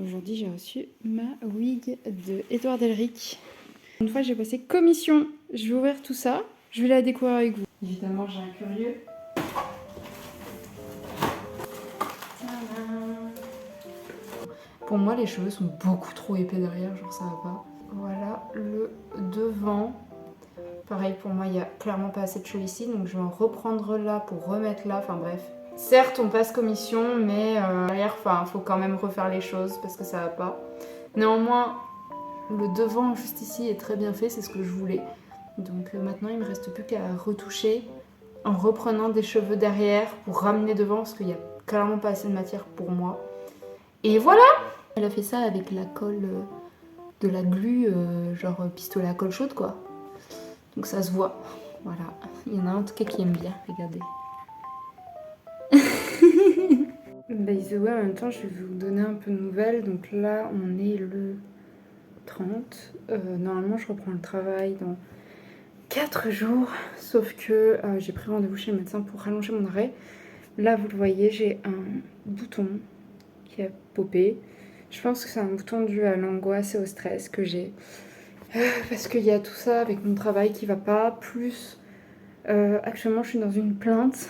Aujourd'hui, j'ai reçu ma wig de Edouard Elric. Une fois, j'ai passé commission. Je vais ouvrir tout ça. Je vais la découvrir avec vous. Évidemment, j'ai un curieux. Pour moi, les cheveux sont beaucoup trop épais derrière, genre ça va pas. Voilà le devant. Pareil, pour moi, il n'y a clairement pas assez de cheveux ici, donc je vais en reprendre là pour remettre là. Enfin bref. Certes, on passe commission, mais derrière, faut quand même refaire les choses parce que ça va pas. Néanmoins, le devant juste ici est très bien fait, c'est ce que je voulais. Donc maintenant, il me reste plus qu'à retoucher en reprenant des cheveux derrière pour ramener devant parce qu'il n'y a clairement pas assez de matière pour moi. Et voilà! Elle a fait ça avec la colle de la glu, genre pistolet à colle chaude quoi. Donc ça se voit. Voilà. Il y en a un en tout cas qui aime bien, regardez. By the way, en même temps, je vais vous donner un peu de nouvelles. Donc là, on est le 30. Normalement, je reprends le travail dans 4 jours. Sauf que j'ai pris rendez-vous chez le médecin pour rallonger mon arrêt. Là, vous le voyez, j'ai un bouton qui a popé. Je pense que c'est un bouton dû à l'angoisse et au stress que j'ai. Parce qu'il y a tout ça avec mon travail qui va pas. Plus, actuellement, je suis dans une plainte.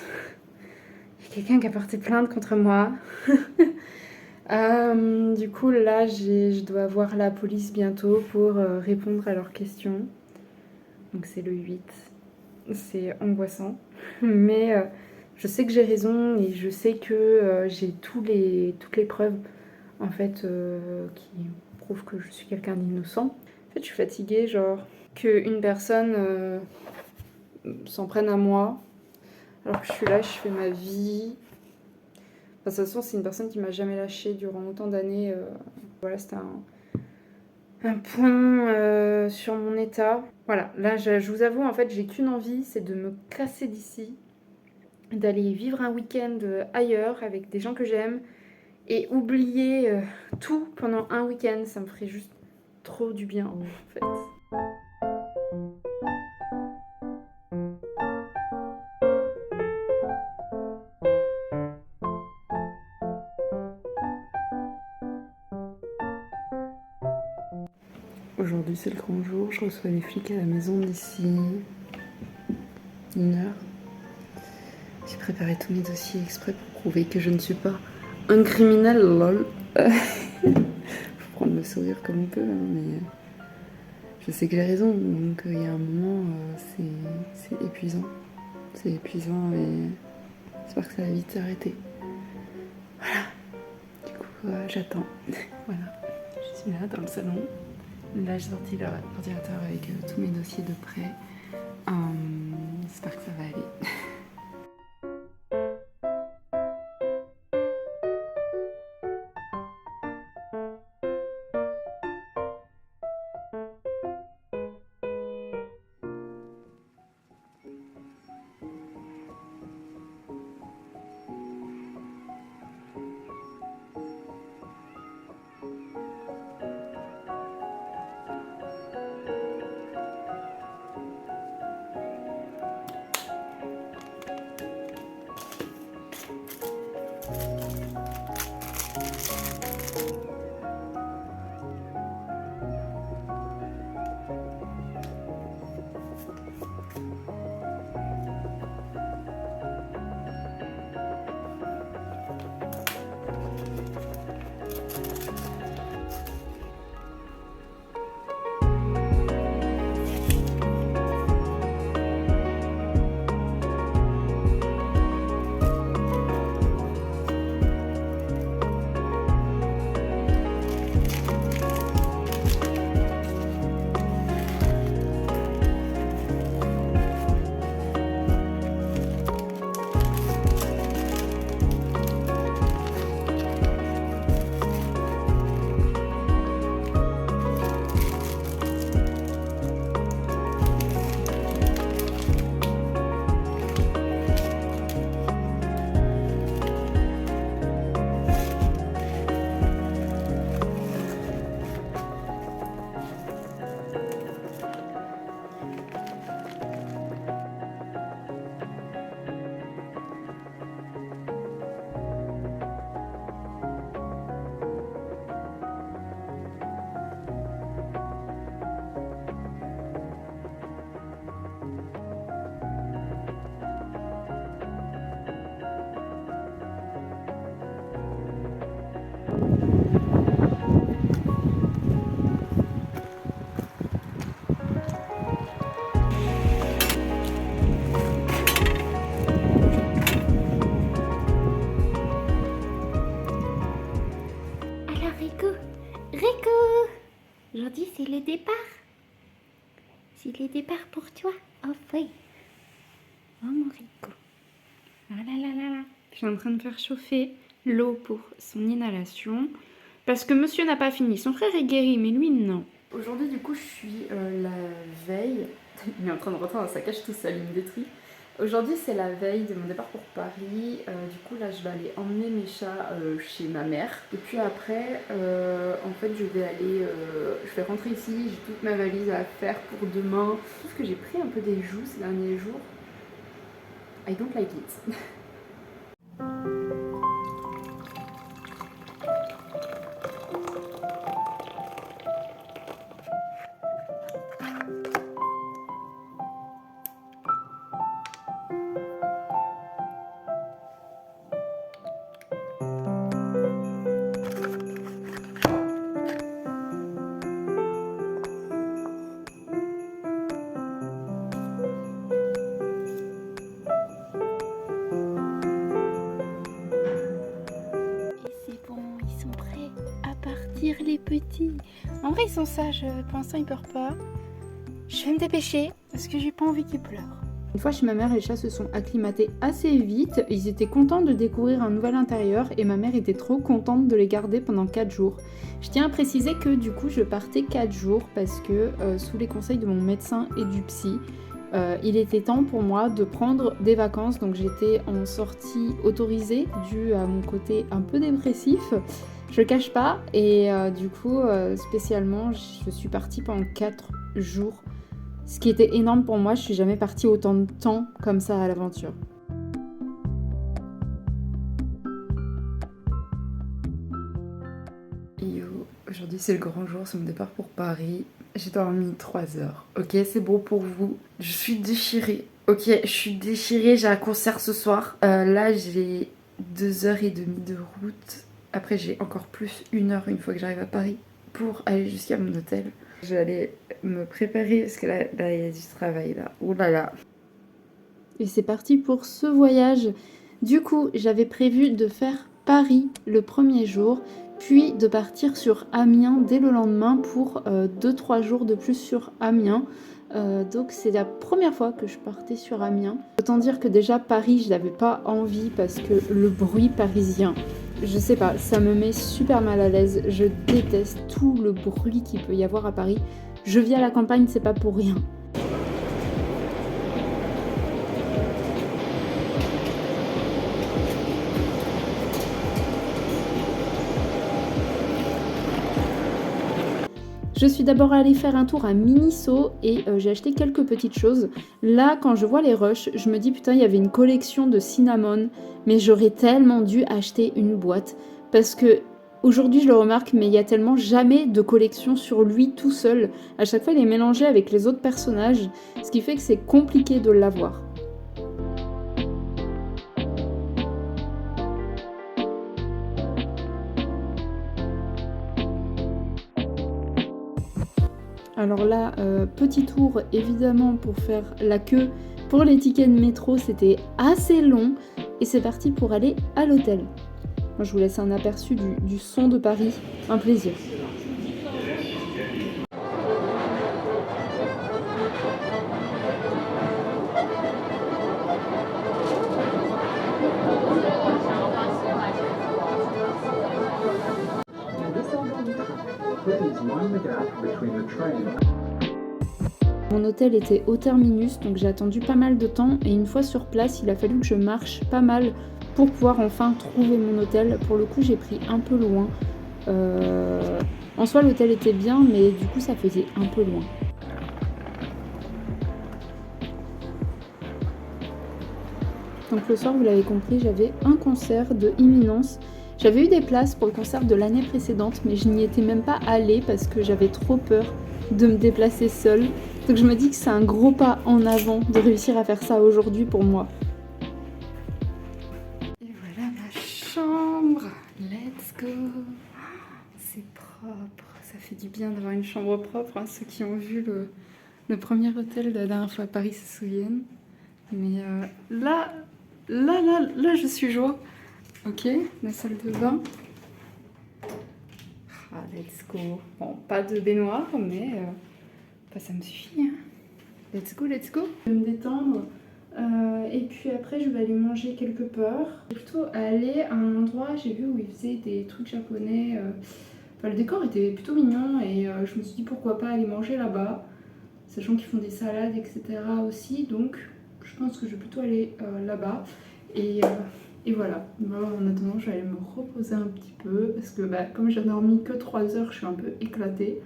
Il y a quelqu'un qui a porté plainte contre moi. Du coup, là, je dois voir la police bientôt pour répondre à leurs questions. Donc c'est le 8. C'est angoissant. Mais je sais que j'ai raison et je sais que j'ai toutes les preuves en fait qui prouvent que je suis quelqu'un d'innocent. En fait, je suis fatiguée, genre qu'une personne s'en prenne à moi alors que je suis là, je fais ma vie. Enfin, de toute façon, c'est une personne qui m'a jamais lâchée durant autant d'années. Voilà, c'était un point sur mon état. Voilà, là, je vous avoue, en fait, j'ai qu'une envie, c'est de me casser d'ici, d'aller vivre un week-end ailleurs avec des gens que j'aime et oublier tout pendant un week-end. Ça me ferait juste trop du bien, en fait. Aujourd'hui, c'est le grand jour. Je reçois les flics à la maison d'ici 1 heure. J'ai préparé tous mes dossiers exprès pour prouver que je ne suis pas un criminel, lol. Faut prendre le sourire comme on peut, hein, mais je sais que j'ai raison. Donc il y a un moment, c'est épuisant. C'est épuisant et j'espère que ça va vite s'arrêter. Voilà. Du coup, j'attends. Voilà. Je suis là dans le salon. Là, j'ai sorti l'ordinateur avec tous mes dossiers de prêt. J'espère que ça va aller. Alors Rico, Rico, aujourd'hui c'est le départ. C'est le départ pour toi. Oh oui. Oh mon Rico. Ah là là là là. Je suis en train de faire chauffer l'eau pour son inhalation. Parce que monsieur n'a pas fini. Son frère est guéri, mais lui non. Aujourd'hui, du coup, je suis la veille. Il est en train de rentrer dans sa cage tout seul, il me détruit. Aujourd'hui, c'est la veille de mon départ pour Paris. Du coup, là, je vais aller emmener mes chats chez ma mère. Et puis après, en fait, je vais rentrer ici. J'ai toute ma valise à faire pour demain. Sauf que j'ai pris un peu des joues ces derniers jours. I don't like it. Les petits. En vrai, ils sont sages. Pour l'instant, ils pleurent pas. Je vais me dépêcher parce que j'ai pas envie qu'ils pleurent. Une fois chez ma mère, les chats se sont acclimatés assez vite. Ils étaient contents de découvrir un nouvel intérieur et ma mère était trop contente de les garder pendant 4 jours. Je tiens à préciser que du coup, je partais 4 jours parce que sous les conseils de mon médecin et du psy, il était temps pour moi de prendre des vacances. Donc j'étais en sortie autorisée due à mon côté un peu dépressif. Je le cache pas et du coup spécialement je suis partie pendant 4 jours, ce qui était énorme pour moi. Je suis jamais partie autant de temps comme ça à l'aventure. Yo, aujourd'hui c'est le grand jour, c'est mon départ pour Paris. J'ai dormi 3 heures. Ok, c'est bon pour vous. Je suis déchirée. Ok, je suis déchirée, j'ai un concert ce soir. Là j'ai 2h30 de route. Après, j'ai encore plus 1 heure une fois que j'arrive à Paris pour aller jusqu'à mon hôtel. Je vais aller me préparer parce que là, il y a du travail là. Ouh là là. Et c'est parti pour ce voyage. Du coup, j'avais prévu de faire Paris le premier jour, puis de partir sur Amiens dès le lendemain pour 2-3 jours de plus sur Amiens. Donc c'est la première fois que je partais sur Amiens. Autant dire que déjà Paris, je n'avais pas envie parce que le bruit parisien, je sais pas, ça me met super mal à l'aise. Je déteste tout le bruit qu'il peut y avoir à Paris. Je vis à la campagne, c'est pas pour rien. Je suis d'abord allée faire un tour à Miniso et j'ai acheté quelques petites choses. Là, quand je vois les rushs, je me dis putain, il y avait une collection de cinnamon, mais j'aurais tellement dû acheter une boîte. Parce que aujourd'hui, je le remarque, mais il y a tellement jamais de collection sur lui tout seul. À chaque fois, il est mélangé avec les autres personnages, ce qui fait que c'est compliqué de l'avoir. Alors là, petit tour évidemment pour faire la queue pour les tickets de métro, c'était assez long et c'est parti pour aller à l'hôtel. Moi, je vous laisse un aperçu du son de Paris, un plaisir. Mon hôtel était au terminus, donc j'ai attendu pas mal de temps et une fois sur place, il a fallu que je marche pas mal pour pouvoir enfin trouver mon hôtel. Pour le coup, j'ai pris un peu loin. En soi, l'hôtel était bien, mais du coup, ça faisait un peu loin. Donc le soir, vous l'avez compris, j'avais un concert de Imminence. J'avais eu des places pour le concert de l'année précédente, mais je n'y étais même pas allée parce que j'avais trop peur de me déplacer seule. Donc je me dis que c'est un gros pas en avant de réussir à faire ça aujourd'hui pour moi. Et voilà ma chambre. Let's go. C'est propre. Ça fait du bien d'avoir une chambre propre. Hein. Ceux qui ont vu le premier hôtel de la dernière fois à Paris se souviennent. Mais là, je suis joie. Ok, la salle de bain. Ah, let's go. Bon, pas de baignoire, mais ça me suffit. Hein. Let's go, let's go. Je vais me détendre. Et puis après, je vais aller manger quelque part. Je vais plutôt aller à un endroit, j'ai vu où ils faisaient des trucs japonais. Enfin, le décor était plutôt mignon et je me suis dit pourquoi pas aller manger là-bas. Sachant qu'ils font des salades, etc. aussi. Donc, je pense que je vais plutôt aller là-bas. Et voilà. Moi, en attendant, je vais aller me reposer un petit peu. Parce que comme j'ai dormi que 3 heures, je suis un peu éclatée.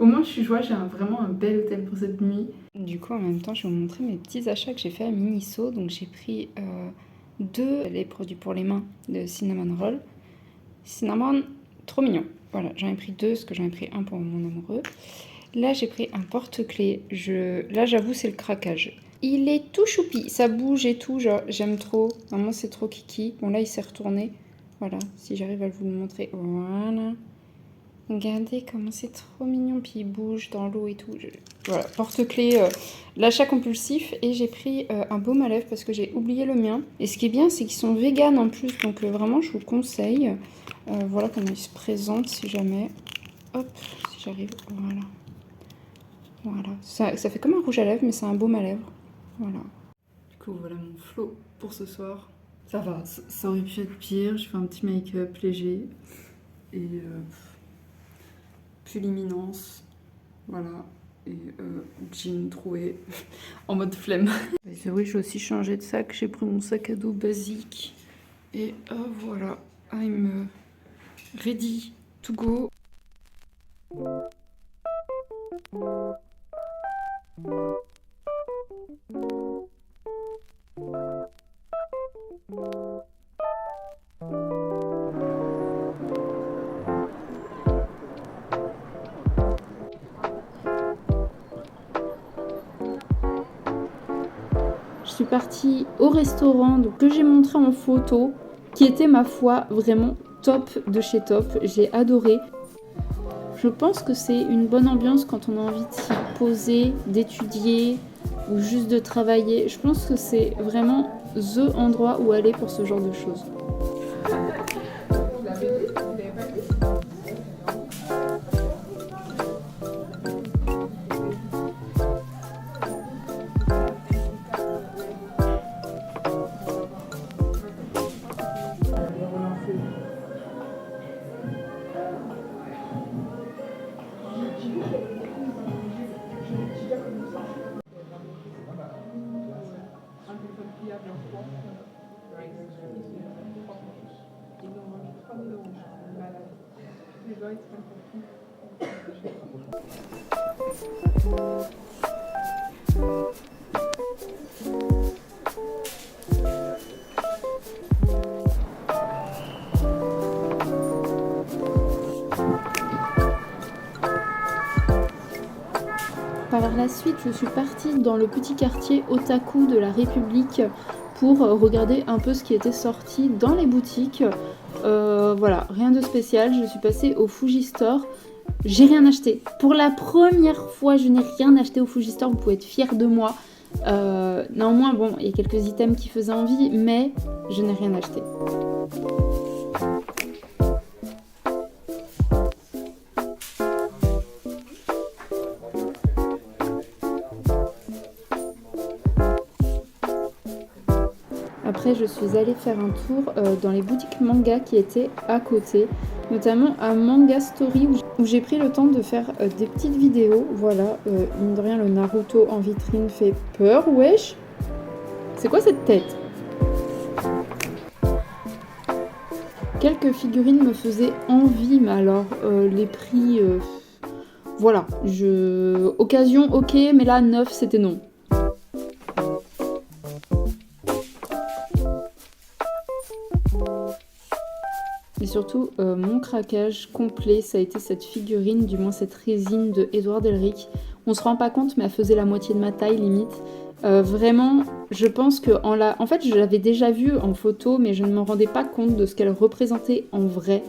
Au moins, je suis joie, j'ai vraiment un bel hôtel pour cette nuit. Du coup, en même temps, je vais vous montrer mes petits achats que j'ai fait à Miniso. Donc, j'ai pris 2 les produits pour les mains de Cinnamon Roll. Cinnamon, trop mignon. Voilà, j'en ai pris 2, parce que j'en ai pris un pour mon amoureux. Là, j'ai pris un porte-clés. Là, j'avoue, c'est le craquage. Il est tout choupi, ça bouge et tout, genre, j'aime trop. Vraiment, c'est trop kiki. Bon, là, il s'est retourné. Voilà, si j'arrive à vous le montrer. Voilà. Regardez comment c'est trop mignon, puis il bouge dans l'eau et tout. Voilà, porte-clés, l'achat compulsif. Et j'ai pris un baume à lèvres parce que j'ai oublié le mien. Et ce qui est bien, c'est qu'ils sont véganes en plus, donc vraiment, je vous conseille. Voilà comment ils se présentent si jamais. Hop, si j'arrive, voilà. Voilà, ça fait comme un rouge à lèvres, mais c'est un baume à lèvres. Voilà. Du coup, voilà mon flow pour ce soir. Ça va, ça aurait pu être pire. Je fais un petit make-up léger. Et plus l'imminence. Voilà. Et jean troué en mode flemme. C'est vrai, j'ai aussi changé de sac. J'ai pris mon sac à dos basique. Et voilà. I'm ready to go. Je suis partie au restaurant que j'ai montré en photo, qui était ma foi vraiment top de chez top. J'ai adoré. Je pense que c'est une bonne ambiance quand on a envie de s'y poser, d'étudier ou juste de travailler. Je pense que c'est vraiment the endroit où aller pour ce genre de choses. Par la suite, je suis partie dans le petit quartier Otaku de la République pour regarder un peu ce qui était sorti dans les boutiques. Voilà, rien de spécial. Je suis passée au Fuji Store. J'ai rien acheté. Pour la première fois, je n'ai rien acheté au Fuji Store. Vous pouvez être fiers de moi. Néanmoins, bon, il y a quelques items qui faisaient envie, mais je n'ai rien acheté. Après, je suis allée faire un tour dans les boutiques manga qui étaient à côté, notamment à Manga Story où j'ai pris le temps de faire des petites vidéos. Voilà, mine de rien, le Naruto en vitrine fait peur, wesh. C'est quoi cette tête? Quelques figurines me faisaient envie, mais alors les prix, voilà. Occasion, ok, mais là, neuf, c'était non. Et surtout, mon craquage complet, ça a été cette figurine, du moins cette résine de Edouard Elric. On se rend pas compte, mais elle faisait la moitié de ma taille, limite. Vraiment, je pense que en fait, je l'avais déjà vue en photo, mais je ne me rendais pas compte de ce qu'elle représentait en vrai.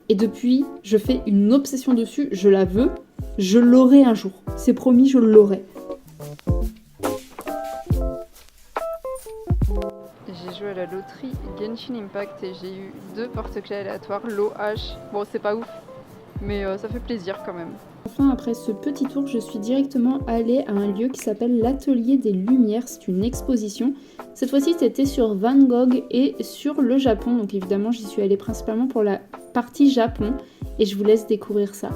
Et depuis, je fais une obsession dessus, je la veux, je l'aurai un jour. C'est promis, je l'aurai. J'ai joué à la loterie Genshin Impact et j'ai eu 2 porte-clés aléatoires, low H. Bon, c'est pas ouf, mais ça fait plaisir quand même. Enfin, après ce petit tour, je suis directement allée à un lieu qui s'appelle l'Atelier des Lumières. C'est une exposition. Cette fois-ci, c'était sur Van Gogh et sur le Japon. Donc évidemment, j'y suis allée principalement pour la partie Japon. Et je vous laisse découvrir ça.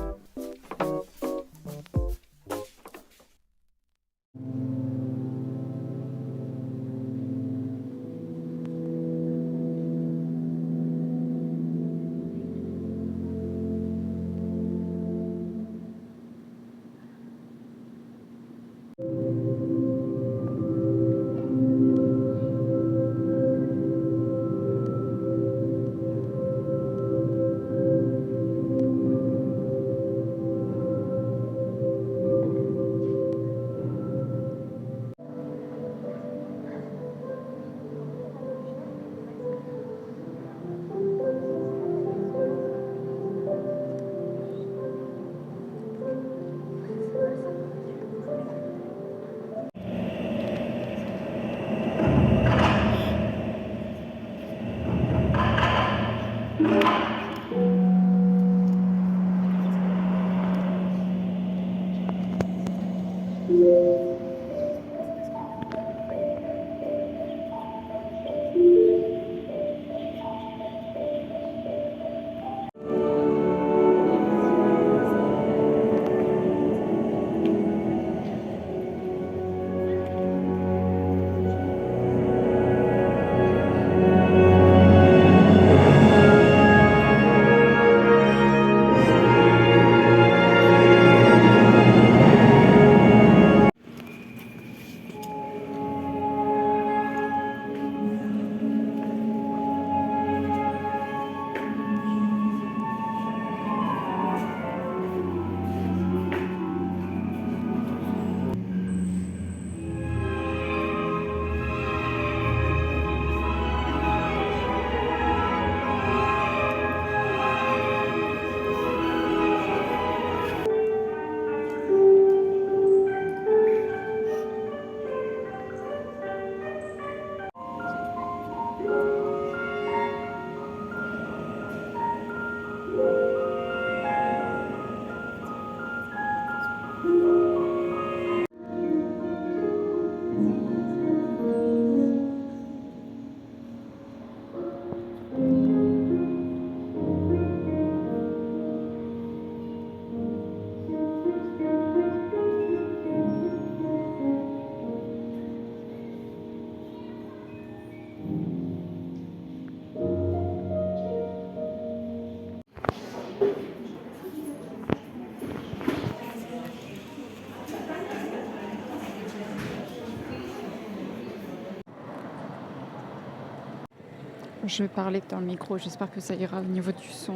Je vais parler dans le micro, j'espère que ça ira au niveau du son.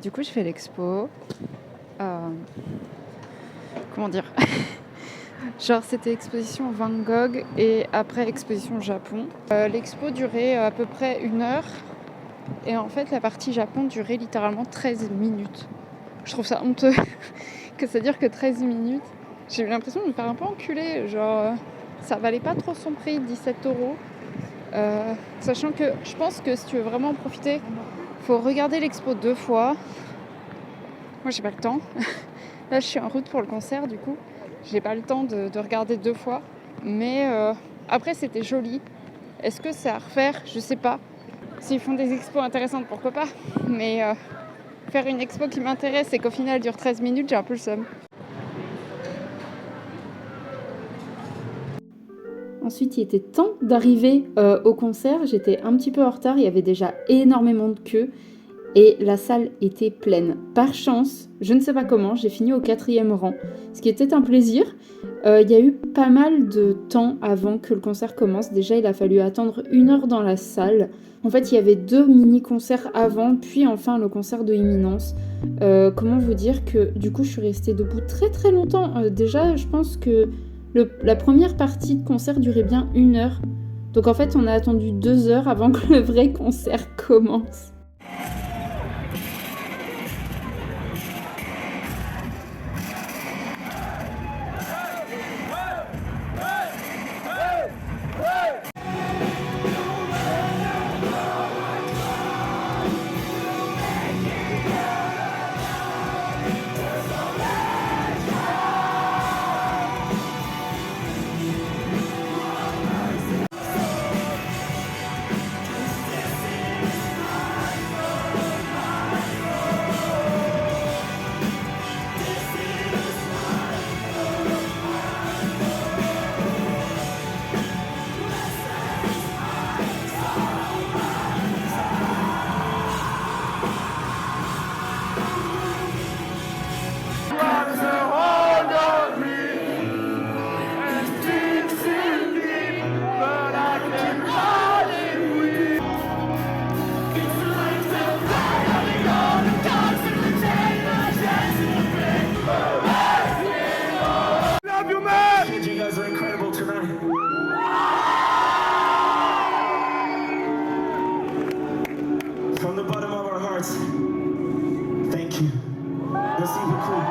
Du coup, je fais l'expo. Comment dire Genre, c'était exposition Van Gogh et après exposition Japon. L'expo durait à peu près 1 heure. Et en fait, la partie Japon durait littéralement 13 minutes. Je trouve ça honteux que ça dure que 13 minutes. J'ai eu l'impression de me faire un peu enculer. Genre, ça valait pas trop son prix, 17 €. Sachant que je pense que si tu veux vraiment en profiter, faut regarder l'expo 2 fois. Moi, j'ai pas le temps. Là, je suis en route pour le concert, du coup. J'ai pas le temps de regarder 2 fois. Mais après, c'était joli. Est-ce que c'est à refaire ? Je sais pas. S'ils font des expos intéressantes, pourquoi pas ? Mais faire une expo qui m'intéresse et qu'au final elle dure 13 minutes, j'ai un peu le seum. Ensuite, il était temps d'arriver au concert. J'étais un petit peu en retard. Il y avait déjà énormément de queues. Et la salle était pleine. Par chance, je ne sais pas comment, j'ai fini au 4e rang. Ce qui était un plaisir. Il y a eu pas mal de temps avant que le concert commence. Déjà, il a fallu attendre 1 heure dans la salle. En fait, il y avait 2 mini-concerts avant, puis enfin le concert de Imminence. Comment vous dire que du coup, je suis restée debout très très longtemps. Déjà, je pense que la première partie de concert durait bien 1 heure. Donc en fait, on a attendu 2 heures avant que le vrai concert commence. Merci beaucoup.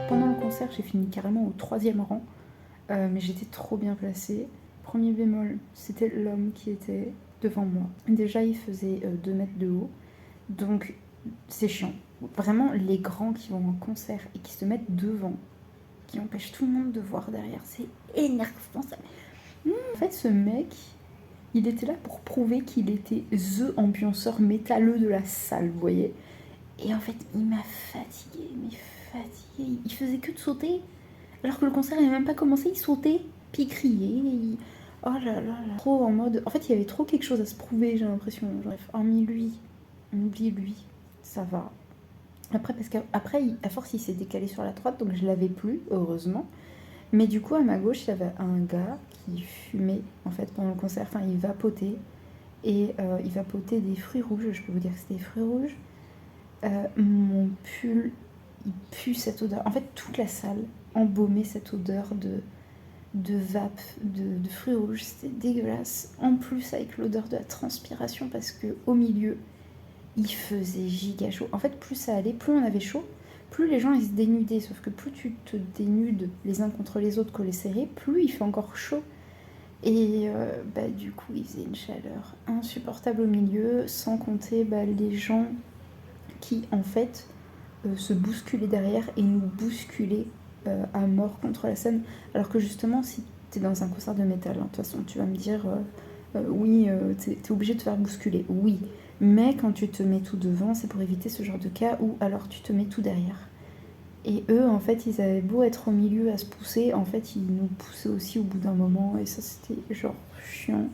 Pendant le concert, j'ai fini carrément au 3e rang, mais j'étais trop bien placée. Premier bémol, c'était l'homme qui était devant moi. Déjà, il faisait 2 mètres de haut, donc c'est chiant. Vraiment, les grands qui vont en concert et qui se mettent devant, qui empêchent tout le monde de voir derrière, c'est énervant ça. En fait, ce mec, il était là pour prouver qu'il était the ambianceur métalleux de la salle, vous voyez. Et en fait, il m'a fatiguée, mais fatiguée. Il faisait que de sauter. Alors que le concert n'avait même pas commencé, il sautait, puis il criait. Oh là là là. Trop en mode. En fait, il y avait trop quelque chose à se prouver, j'ai l'impression. Bref, hormis lui, oublie lui, ça va. Après, parce qu'après, à force, il s'est décalé sur la droite, donc je l'avais plus, heureusement. Mais du coup, à ma gauche, il y avait un gars qui fumait, en fait, pendant le concert. Enfin, il vapotait. Et il vapotait des fruits rouges. Je peux vous dire que c'était des fruits rouges. Mon pull, il pue cette odeur. En fait, toute la salle embaumait cette odeur de vape, de fruits rouges. C'était dégueulasse. En plus, avec l'odeur de la transpiration, parce que au milieu, il faisait giga chaud. En fait, plus ça allait, plus on avait chaud, plus les gens ils se dénudaient. Sauf que plus tu te dénudes les uns contre les autres collés serrés, plus il fait encore chaud. Et du coup, il faisait une chaleur insupportable au milieu, sans compter les gens qui en fait se bousculaient derrière et nous bousculaient à mort contre la scène. Alors que justement, si t'es dans un concert de métal, de toute façon, tu vas me dire oui, t'es obligé de te faire bousculer. Oui, mais quand tu te mets tout devant, c'est pour éviter ce genre de cas où alors tu te mets tout derrière. Et eux, en fait, ils avaient beau être au milieu à se pousser, en fait, ils nous poussaient aussi au bout d'un moment, et ça, c'était genre chiant.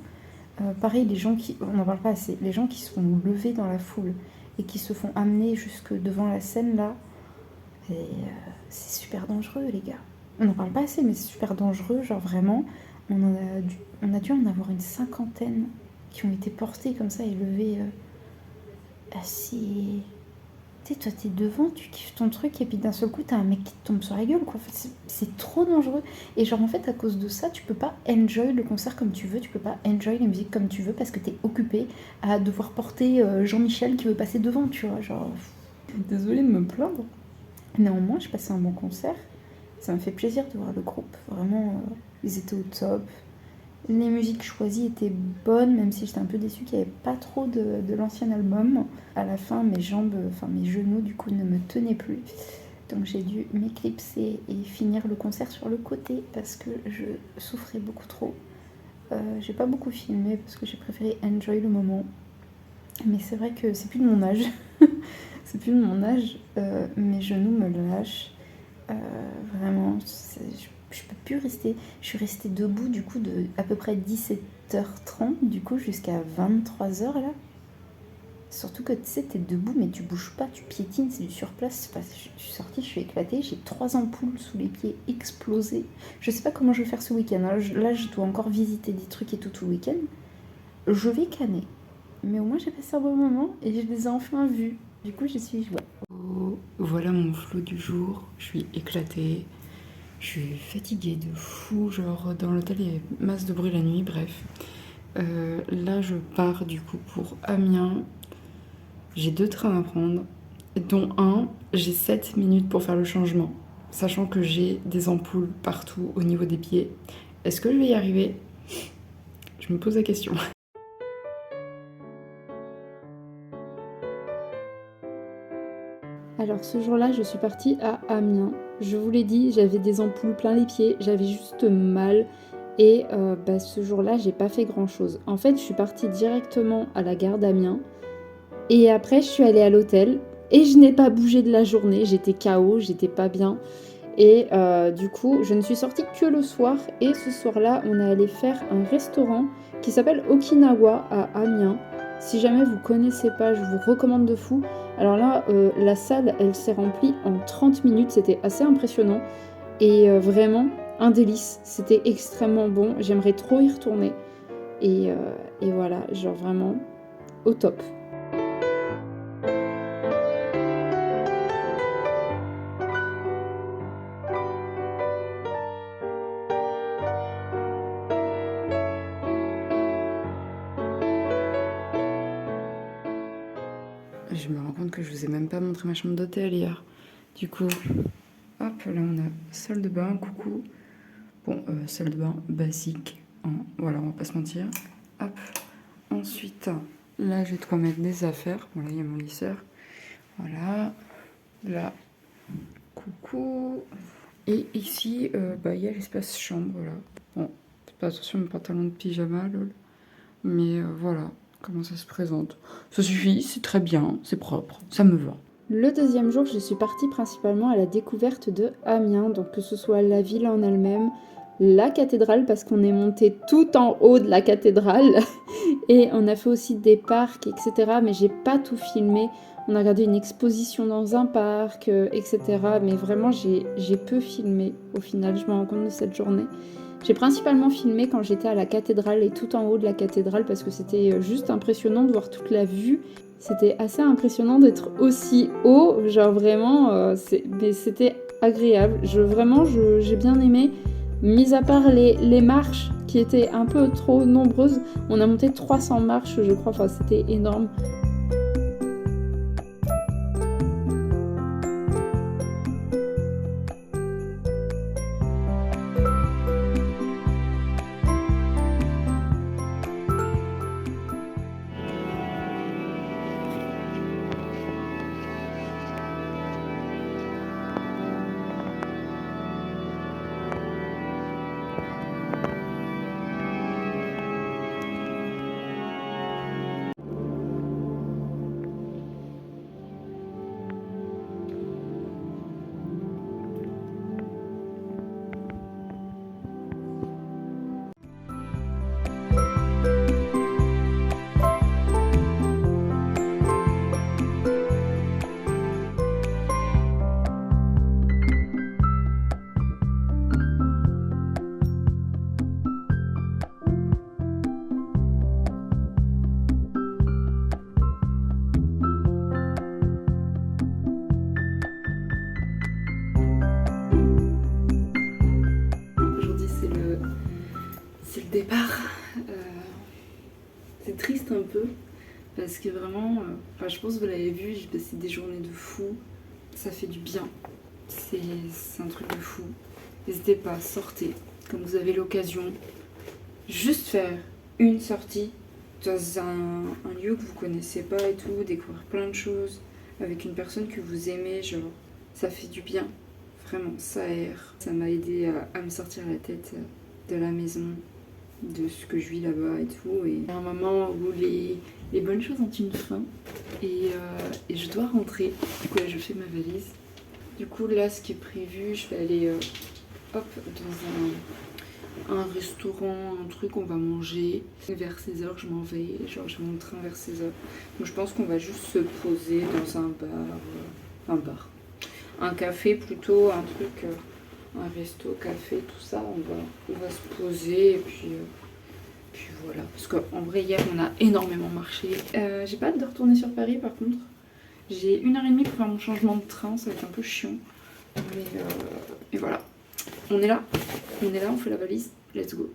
Pareil, les gens qui... On n'en parle pas assez. Les gens qui se font lever dans la foule et qui se font amener jusque devant la scène, là, c'est super dangereux, les gars. On n'en parle pas assez, mais c'est super dangereux. Genre, vraiment, on a dû en avoir une 50aine qui ont été portés comme ça et levés assez... Tu sais, toi, t'es devant, tu kiffes ton truc, et puis d'un seul coup, t'as un mec qui te tombe sur la gueule, quoi. En fait, c'est trop dangereux. Et genre, en fait, à cause de ça, tu peux pas enjoy le concert comme tu veux, tu peux pas enjoy la musique comme tu veux, parce que t'es occupé à devoir porter Jean-Michel qui veut passer devant, tu vois. Genre, désolée de me plaindre. Néanmoins, je passais un bon concert. Ça me fait plaisir de voir le groupe. Vraiment, ils étaient au top. Les musiques choisies étaient bonnes, même si j'étais un peu déçue qu'il n'y avait pas trop de l'ancien album. À la fin, mes genoux, du coup, ne me tenaient plus. Donc j'ai dû m'éclipser et finir le concert sur le côté parce que je souffrais beaucoup trop. J'ai pas beaucoup filmé parce que j'ai préféré enjoy le moment. Mais c'est vrai que c'est plus de mon âge. C'est plus de mon âge. Mes genoux me lâchent. Vraiment, je peux plus rester. Je suis restée debout du coup de à peu près 17h30 du coup jusqu'à 23h là. Surtout que tu sais, t'es debout mais tu bouges pas, tu piétines, c'est du surplace. Enfin, je suis sortie, je suis éclatée, j'ai 3 ampoules sous les pieds explosées. Je sais pas comment je vais faire ce week-end. Là, je dois encore visiter des trucs et tout le week-end. Je vais canner. Mais au moins j'ai passé un bon moment et je les ai enfin vus. Du coup, je suis joie. Voilà mon flow du jour. Je suis éclatée. Je suis fatiguée de fou. Genre, dans l'hôtel, il y avait masse de bruit la nuit. Bref. Là, je pars du coup pour Amiens. J'ai 2 trains à prendre, dont un, j'ai 7 minutes pour faire le changement, sachant que j'ai des ampoules partout au niveau des pieds. Est-ce que je vais y arriver? Je me pose la question. Alors ce jour-là, je suis partie à Amiens. Je vous l'ai dit, j'avais des ampoules plein les pieds, j'avais juste mal. Et ce jour-là, j'ai pas fait grand-chose. En fait, je suis partie directement à la gare d'Amiens. Et après, je suis allée à l'hôtel et je n'ai pas bougé de la journée. J'étais KO, j'étais pas bien. Et du coup, je ne suis sortie que le soir. Et ce soir-là, on est allé faire un restaurant qui s'appelle Okinawa à Amiens. Si jamais vous connaissez pas, je vous recommande de fou. Alors là, la salle, elle s'est remplie en 30 minutes. C'était assez impressionnant. Et vraiment, un délice. C'était extrêmement bon. J'aimerais trop y retourner. Et voilà, genre vraiment au top. Je me rends compte que je vous ai même pas montré ma chambre d'hôtel hier. Du coup, hop, là on a salle de bain, coucou. Bon, salle de bain basique, hein, voilà, on va pas se mentir. Hop, ensuite, là j'ai de quoi mettre des affaires. Bon, là il y a mon lisseur. Voilà, là, coucou. Et ici, il y a l'espace chambre, là. Bon, faites pas attention à mon pantalon de pyjama, lol. Mais voilà comment ça se présente. Ça suffit, c'est très bien, c'est propre, ça me va. Le deuxième jour, je suis partie principalement à la découverte de Amiens, donc que ce soit la ville en elle-même, la cathédrale, parce qu'on est monté tout en haut de la cathédrale, et on a fait aussi des parcs, etc. Mais j'ai pas tout filmé. On a regardé une exposition dans un parc, etc. Mais vraiment, j'ai peu filmé au final, je me rends compte de cette journée. J'ai principalement filmé quand j'étais à la cathédrale et tout en haut de la cathédrale parce que c'était juste impressionnant de voir toute la vue. C'était assez impressionnant d'être aussi haut, genre vraiment, c'était agréable. J'ai bien aimé, mis à part les marches qui étaient un peu trop nombreuses. On a monté 300 marches, je crois, enfin c'était énorme. Départ, c'est triste un peu parce que vraiment, je pense que vous l'avez vu, j'ai passé des journées de fou, ça fait du bien, c'est un truc de fou. N'hésitez pas, sortez comme vous avez l'occasion. Juste faire une sortie dans un lieu que vous connaissez pas et tout, découvrir plein de choses avec une personne que vous aimez, genre ça fait du bien, vraiment, ça aère. Ça m'a aidé à me sortir la tête de la maison, de ce que je vis là-bas et tout. Et à un moment où les bonnes choses ont une fin et je dois rentrer. Du coup là je fais ma valise. Du coup là ce qui est prévu, je vais aller hop dans un restaurant, un truc, on va manger. Vers 16h, je m'en vais, genre j'ai mon train vers 16h. Donc je pense qu'on va juste se poser dans un un café plutôt, un truc, un resto, café, tout ça. On va se poser et puis voilà. Parce qu'en vrai, hier, on a énormément marché. J'ai pas hâte de retourner sur Paris par contre. J'ai 1h30 pour faire mon changement de train, ça va être un peu chiant. Mais voilà. On est là, on fait la valise, let's go.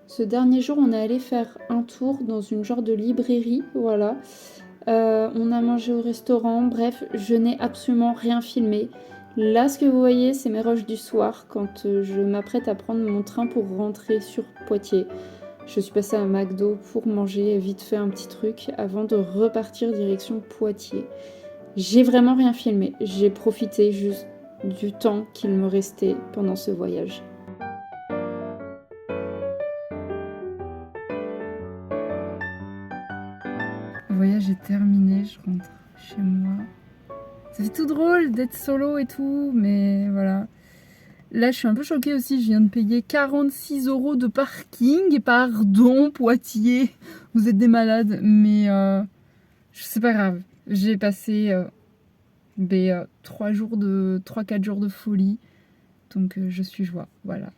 Ce dernier jour, on est allé faire un tour dans une genre de librairie, voilà. On a mangé au restaurant, bref, je n'ai absolument rien filmé. Là, ce que vous voyez, c'est mes rushs du soir, quand je m'apprête à prendre mon train pour rentrer sur Poitiers. Je suis passée à McDo pour manger vite fait un petit truc avant de repartir direction Poitiers. J'ai vraiment rien filmé, j'ai profité juste du temps qu'il me restait pendant ce voyage. Le voyage est terminé, je rentre chez moi. Ça fait tout drôle d'être solo et tout, mais voilà. Là, je suis un peu choquée aussi, je viens de payer 46 € de parking. Pardon, Poitiers, vous êtes des malades, mais c'est pas grave. J'ai passé 3-4 jours de folie, donc je suis joie, voilà.